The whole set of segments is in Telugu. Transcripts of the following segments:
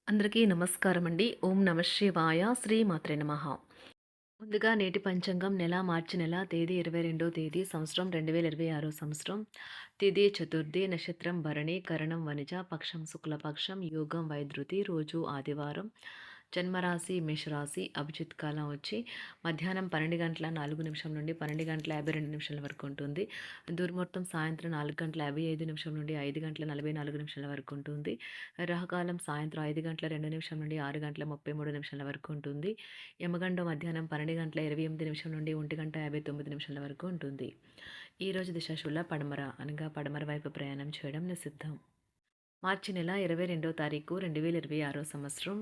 అందరికీ నమస్కారం అండి. ఓం నమ శివాయ. శ్రీమాత్రే నమః. ముందుగా నేటి పంచాంగం మార్చి నెల తేదీ 22వ తేదీ సంవత్సరం 2026 సంవత్సరం. తిథి చతుర్థి, నక్షత్రం భరణి, కరణం వనిజ, పక్షం శుక్లపక్షం, యోగం వైద్యుతి, రోజు ఆదివారం. జన్మరాశి మేషరాశి. అభిజిత్ కాలం వచ్చి మధ్యాహ్నం 12:04 నుండి 12:52 వరకు ఉంటుంది. దుర్ముహూర్తం సాయంత్రం 4:55 నుండి 5:44 వరకు ఉంటుంది. రాహుకాలం సాయంత్రం 5:02 నుండి 6:33 వరకు ఉంటుంది. యమగండం మధ్యాహ్నం 12:28 నుండి 1:59 వరకు ఉంటుంది. ఈరోజు దిశాశూల పడమర అనగా పడమర వైపు ప్రయాణం చేయడం నిషిద్ధం. మార్చి నెల 22వ తారీఖు 2026 సంవత్సరం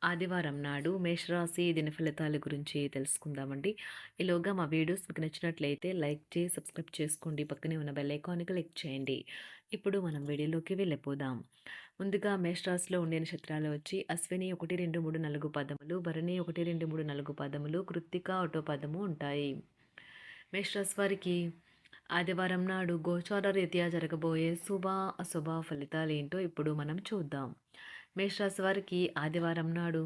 ఆదివారం నాడు మేషరాశి దిన ఫలితాల గురించి తెలుసుకుందామండి. ఈలోగా మా వీడియోస్ మీకు నచ్చినట్లయితే లైక్ చేసి సబ్స్క్రైబ్ చేసుకోండి. పక్కనే ఉన్న బెల్ ఐకాన్‌ని క్లిక్ చేయండి. ఇప్పుడు మనం వీడియోలోకి వెళ్ళిపోదాం. ముందుగా మేషరాశిలో ఉండే నక్షత్రాలు వచ్చి అశ్విని 1, 2, 3, 4 పదములు, భరణి 1, 2, 3, 4 పదములు, కృత్తిక ఒకటో పదము ఉంటాయి. మేషరాశి వారికి ఆదివారం నాడు గోచార రీత్యా జరగబోయే శుభ అశుభ ఫలితాలు ఏంటో ఇప్పుడు మనం చూద్దాం. మేషరాశి వారికి ఆదివారం నాడు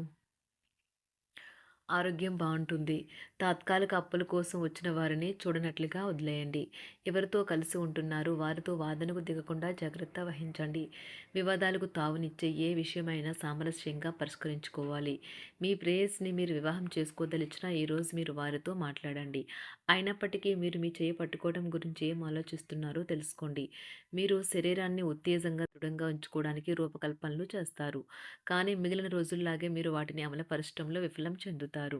ఆరోగ్యం బాగుంటుంది. తాత్కాలిక అప్పుల కోసం వచ్చిన వారిని చూడనట్లుగా వదిలేయండి. ఎవరితో కలిసి ఉంటున్నారు వారితో వాదనకు దిగకుండా జాగ్రత్త వహించండి. వివాదాలకు తావునిచ్చే ఏ విషయమైనా సామరస్యంగా పరిష్కరించుకోవాలి. మీ ప్రేయస్ని మీరు వివాహం చేసుకోదలిచినా ఈరోజు మీరు వారితో మాట్లాడండి. అయినప్పటికీ మీరు మీ చేయి పట్టుకోవడం గురించి ఏం ఆలోచిస్తున్నారో తెలుసుకోండి. మీరు శరీరాన్ని ఉత్తేజంగా దృఢంగా ఉంచుకోవడానికి రూపకల్పనలు చేస్తారు. కానీ మిగిలిన రోజుల్లాగే మీరు వాటిని అమలుపరచడంలో విఫలం చెందుతారు.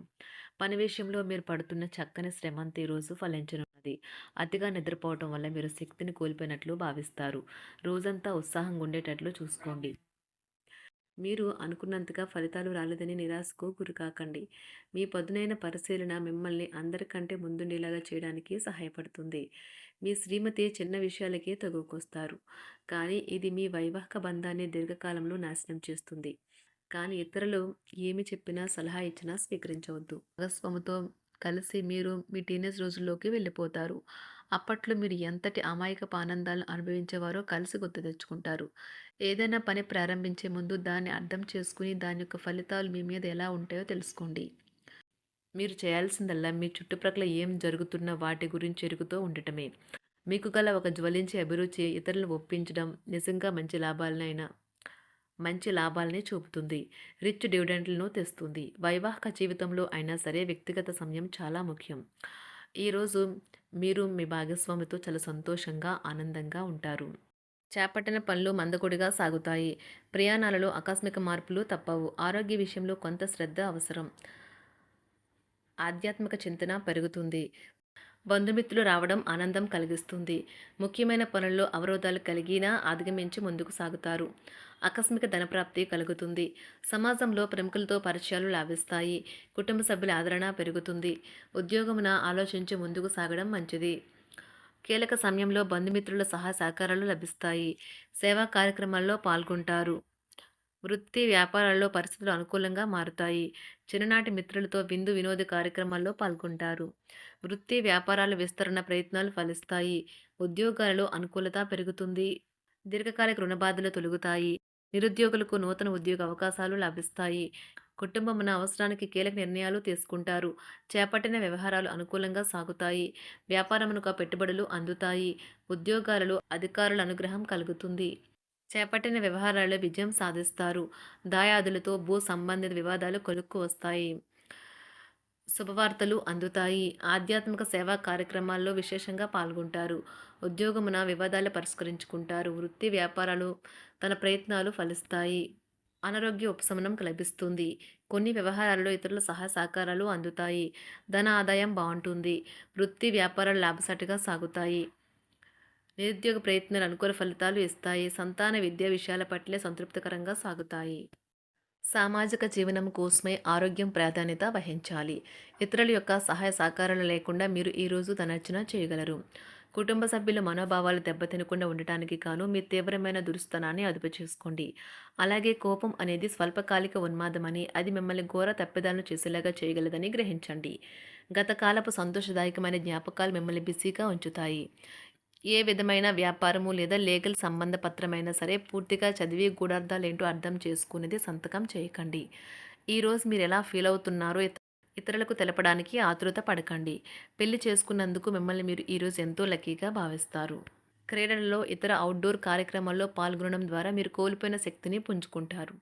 పని విషయంలో మీరు పడుతున్న చక్కని శ్రమంతా ఈరోజు ఫలించనున్నది. అతిగా నిద్రపోవటం వల్ల మీరు శక్తిని కోల్పోయినట్లు భావిస్తారు. రోజంతా ఉత్సాహంగా ఉండేటట్లు చూసుకోండి. మీరు అనుకున్నంతగా ఫలితాలు రాలేదని నిరాశకు గురికాకండి. మీ పదునైన పరిశీలన మిమ్మల్ని అందరికంటే ముందుండేలాగా చేయడానికి సహాయపడుతుంది. మీ శ్రీమతి చిన్న విషయాలకే తగుకొస్తారు. కానీ ఇది మీ వైవాహిక బంధాన్ని దీర్ఘకాలంలో నాశనం చేస్తుంది. కానీ ఇతరులు ఏమి చెప్పినా సలహా ఇచ్చినా స్వీకరించవద్దు. భాగస్వామితో కలిసి మీరు మీ టీనేజ్ రోజుల్లోకి వెళ్ళిపోతారు. అప్పట్లో మీరు ఎంతటి అమాయకపు ఆనందాలను అనుభవించేవారో కలిసి గుర్తు తెచ్చుకుంటారు. ఏదైనా పని ప్రారంభించే ముందు దాన్ని అర్థం చేసుకుని దాని యొక్క ఫలితాలు మీ మీద ఎలా ఉంటాయో తెలుసుకోండి. మీరు చేయాల్సిందల్లా మీ చుట్టుప్రక్కల ఏం జరుగుతున్న వాటి గురించి ఎరుగుతూ ఉండటమే. మీకు గల ఒక జ్వలించే అభిరుచి ఇతరులను ఒప్పించడం నిజంగా మంచి లాభాలనే చూపుతుంది. రిచ్ డివిడెండ్లను తెస్తుంది. వైవాహిక జీవితంలో అయినా సరే వ్యక్తిగత సమయం చాలా ముఖ్యం. ఈరోజు మీరు మీ భాగస్వామితో చాలా సంతోషంగా ఆనందంగా ఉంటారు. చేపట్టిన పనులు మందకొడిగా సాగుతాయి. ప్రయాణాలలో ఆకస్మిక మార్పులు తప్పవు. ఆరోగ్య విషయంలో కొంత శ్రద్ధ అవసరం. ఆధ్యాత్మిక చింతన పెరుగుతుంది. బంధుమిత్రులు రావడం ఆనందం కలిగిస్తుంది. ముఖ్యమైన పనుల్లో అవరోధాలు కలిగినా అధిగమించి ముందుకు సాగుతారు. ఆకస్మిక ధనప్రాప్తి కలుగుతుంది. సమాజంలో ప్రముఖులతో పరిచయాలు లాభిస్తాయి. కుటుంబ సభ్యుల ఆదరణ పెరుగుతుంది. ఉద్యోగమున ఆలోచించి ముందుకు సాగడం మంచిది. కీలక సమయంలో బంధుమిత్రుల సహాయ సహకారాలు లభిస్తాయి. సేవా కార్యక్రమాల్లో పాల్గొంటారు. వృత్తి వ్యాపారాల్లో పరిస్థితులు అనుకూలంగా మారుతాయి. చిన్ననాటి మిత్రులతో విందు వినోద కార్యక్రమాల్లో పాల్గొంటారు. వృత్తి వ్యాపారాల విస్తరణ ప్రయత్నాలు ఫలిస్తాయి. ఉద్యోగాలలో అనుకూలత పెరుగుతుంది. దీర్ఘకాలిక రుణ బాధలు తొలగుతాయి. నిరుద్యోగులకు నూతన ఉద్యోగ అవకాశాలు లభిస్తాయి. కుటుంబమున అవసరానికి కీలక నిర్ణయాలు తీసుకుంటారు. చేపట్టిన వ్యవహారాలు అనుకూలంగా సాగుతాయి. వ్యాపారమునకు పెట్టుబడులు అందుతాయి. ఉద్యోగాలలో అధికారుల అనుగ్రహం కలుగుతుంది. చేపట్టిన వ్యవహారాల్లో విజయం సాధిస్తారు. దాయాదులతో భూ సంబంధిత వివాదాలు కొలుక్కు వస్తాయి. శుభవార్తలు అందుతాయి. ఆధ్యాత్మిక సేవా కార్యక్రమాల్లో విశేషంగా పాల్గొంటారు. ఉద్యోగమున వివాదాలు పరిష్కరించుకుంటారు. వృత్తి వ్యాపారాలు తన ప్రయత్నాలు ఫలిస్తాయి. అనారోగ్య ఉపశమనం లభిస్తుంది. కొన్ని వ్యవహారాల్లో ఇతరుల సహాయ సహకారాలు అందుతాయి. ధన ఆదాయం బాగుంటుంది. వృత్తి వ్యాపారాలు లాభసాటిగా సాగుతాయి. నిరుద్యోగ ప్రయత్నాలు అనుకూల ఫలితాలు ఇస్తాయి. సంతాన విద్యా విషయాల పట్లే సంతృప్తికరంగా సాగుతాయి. సామాజిక జీవనం కోసమే ఆరోగ్యం ప్రాధాన్యత వహించాలి. ఇతరుల యొక్క సహాయ సహకారాలు లేకుండా మీరు ఈరోజు ధనార్జన చేయగలరు. కుటుంబ సభ్యుల మనోభావాలు దెబ్బతినకుండా ఉండటానికి గాను మీ తీవ్రమైన దురుస్తనాన్ని అదుపు చేసుకోండి. అలాగే కోపం అనేది స్వల్పకాలిక ఉన్మాదమని, అది మిమ్మల్ని ఘోర తప్పిదాలను చేసేలాగా చేయగలదని గ్రహించండి. గత కాలపు సంతోషదాయకమైన జ్ఞాపకాలు మిమ్మల్ని బిజీగా ఉంచుతాయి. ఏ విధమైన వ్యాపారము లేదా లీగల్ సంబంధ పత్రమైనా సరే పూర్తిగా చదివి గూఢార్థాలేంటో అర్థం చేసుకునేది సంతకం చేయకండి. ఈరోజు మీరు ఎలా ఫీల్ అవుతున్నారో ఇతరులకు తెలపడానికి ఆతృత పడకండి. పెళ్లి చేసుకున్నందుకు మిమ్మల్ని మీరు ఈరోజు ఎంతో లక్కీగా భావిస్తారు. క్రీడలలో ఇతర అవుట్‌డోర్ కార్యక్రమాల్లో పాల్గొనడం ద్వారా మీరు కోల్పోయిన శక్తిని పుంజుకుంటారు.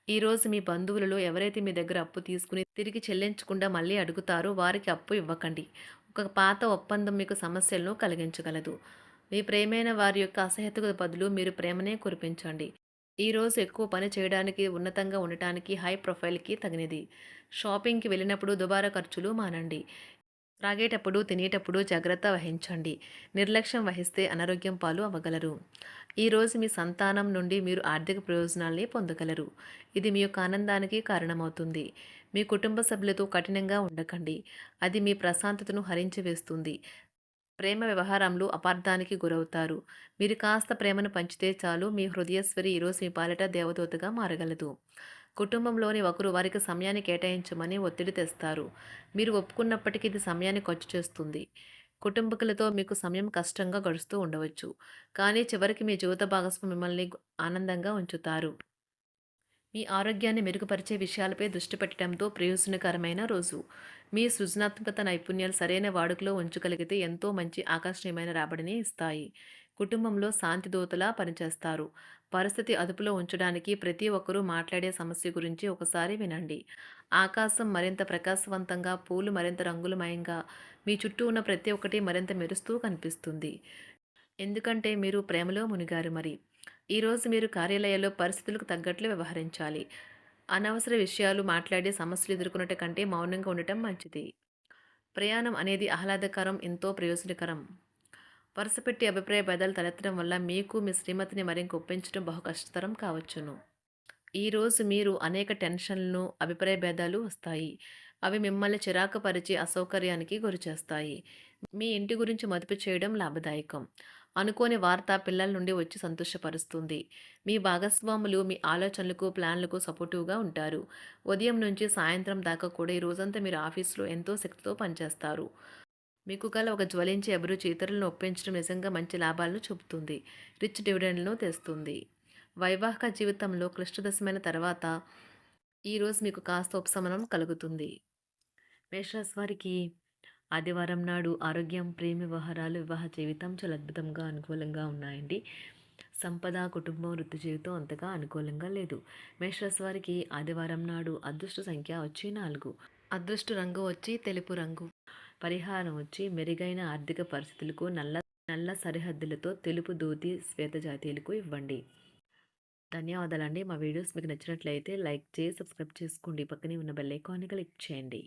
ఈరోజు మీ బంధువులలో ఎవరైతే మీ దగ్గర అప్పు తీసుకుని తిరిగి చెల్లించకుండా మళ్ళీ అడుగుతారో వారికి అప్పు ఇవ్వకండి. ఒక పాత ఒప్పందం మీకు సమస్యలను కలిగించగలదు. మీ ప్రియమైన వారి యొక్క అసహ్యతకు బదులు మీరు ప్రేమనే కురిపించండి. ఈరోజు ఎక్కువ పని చేయడానికి, ఉన్నతంగా ఉండటానికి, హై ప్రొఫైల్‌కి తగినది. షాపింగ్‌కి వెళ్ళినప్పుడు దుబారా ఖర్చులు మానండి. త్రాగేటప్పుడు, తినేటప్పుడు జాగ్రత్త వహించండి. నిర్లక్ష్యం వహిస్తే అనారోగ్యం పాలు అవ్వగలరు. ఈరోజు మీ సంతానం నుండి మీరు ఆర్థిక ప్రయోజనాల్ని పొందగలరు. ఇది మీ యొక్క ఆనందానికి కారణమవుతుంది. మీ కుటుంబ సభ్యులతో కఠినంగా ఉండకండి. అది మీ ప్రశాంతతను హరించి వేస్తుంది. ప్రేమ వ్యవహారంలో అపార్థానికి గురవుతారు. మీరు కాస్త ప్రేమను పంచితే చాలు మీ హృదయేశ్వరి ఈరోజు మీ పాలిట దేవదూతగా మారగలదు. కుటుంబంలోని ఒకరు వారికి సమయాన్ని కేటాయించమని ఒత్తిడి తెస్తారు. మీరు ఒప్పుకున్నప్పటికీ ఇది సమయాన్ని ఖర్చు చేస్తుంది. కుటుంబకులతో మీకు సమయం కష్టంగా గడుస్తూ ఉండవచ్చు. కానీ చివరికి మీ జీవిత భాగస్వామి మిమ్మల్ని ఆనందంగా ఉంచుతారు. మీ ఆరోగ్యాన్ని మెరుగుపరిచే విషయాలపై దృష్టి పెట్టడంతో ప్రయోజనకరమైన రోజు. మీ సృజనాత్మకత నైపుణ్యాలు సరైన వాడుకలో ఉంచగలిగితే ఎంతో మంచి ఆకర్షణీయమైన రాబడిని ఇస్తాయి. కుటుంబంలో శాంతి దూతలా పనిచేస్తారు. పరిస్థితి అదుపులో ఉంచడానికి ప్రతి ఒక్కరూ మాట్లాడే సమస్య గురించి ఒకసారి వినండి. ఆకాశం మరింత ప్రకాశవంతంగా, పూలు మరింత రంగులమయంగా, మీ చుట్టూ ఉన్న ప్రతి ఒక్కటి మరింత మెరుస్తూ కనిపిస్తుంది. ఎందుకంటే మీరు ప్రేమలో మునిగారు మరి. ఈరోజు మీరు కార్యాలయాల్లో పరిస్థితులకు తగ్గట్లు వ్యవహరించాలి. అనవసర విషయాలు మాట్లాడి సమస్యలు ఎదుర్కొనట కంటే మౌనంగా ఉండటం మంచిది. ప్రయాణం అనేది ఆహ్లాదకరం, ఎంతో ప్రయోజనకరం. వరుసపెట్టి అభిప్రాయ భేదాలు తలెత్తడం వల్ల మీకు మీ శ్రీమతిని మరింక ఒప్పించడం బహు కష్టతరం కావచ్చును. ఈరోజు మీరు అనేక టెన్షన్లను, అభిప్రాయ భేదాలు వస్తాయి. అవి మిమ్మల్ని చిరాకు పరిచి అసౌకర్యానికి గురిచేస్తాయి. మీ ఇంటి గురించి మదుపు చేయడం లాభదాయకం. అనుకోని వార్త పిల్లల నుండి వచ్చి సంతోషపరుస్తుంది. మీ భాగస్వాములు మీ ఆలోచనలకు, ప్లాన్లకు సపోర్టివ్‌గా ఉంటారు. ఉదయం నుంచి సాయంత్రం దాకా కూడా ఈ రోజంతా మీరు ఆఫీస్‌లో ఎంతో శక్తితో పనిచేస్తారు. మీకు గల ఒక జ్వలించే అభిరుచి ఇతరులను ఒప్పించడం నిజంగా మంచి లాభాలను చూపుతుంది. రిచ్ డివిడెండ్‌లను తెస్తుంది. వైవాహిక జీవితంలో క్లిష్టదశమైన తర్వాత ఈరోజు మీకు కాస్త ఉపశమనం కలుగుతుంది. మేషరాశి వారికి ఆదివారం నాడు ఆరోగ్యం, ప్రేమ వ్యవహారాలు, వివాహ జీవితం చాలా అద్భుతంగా, అనుకూలంగా ఉన్నాయండి. సంపద, కుటుంబం, వృత్తి జీవితం అంతగా అనుకూలంగా లేదు. మేషరాశి వారికి ఆదివారం నాడు అదృష్ట సంఖ్య వచ్చి 4. అదృష్ట రంగు వచ్చి తెలుపు రంగు. పరిహారం వచ్చి మెరుగైన ఆర్థిక పరిస్థితులకు నల్ల సరిహద్దులతో తెలుపు ధోతి శ్వేత జాతీయులకు ఇవ్వండి. ధన్యవాదాలండి. మా వీడియోస్ మీకు నచ్చినట్లయితే లైక్ చేసి సబ్స్క్రైబ్ చేసుకోండి. పక్కనే ఉన్న బెల్ ఐకాన్ని క్లిక్ చేయండి.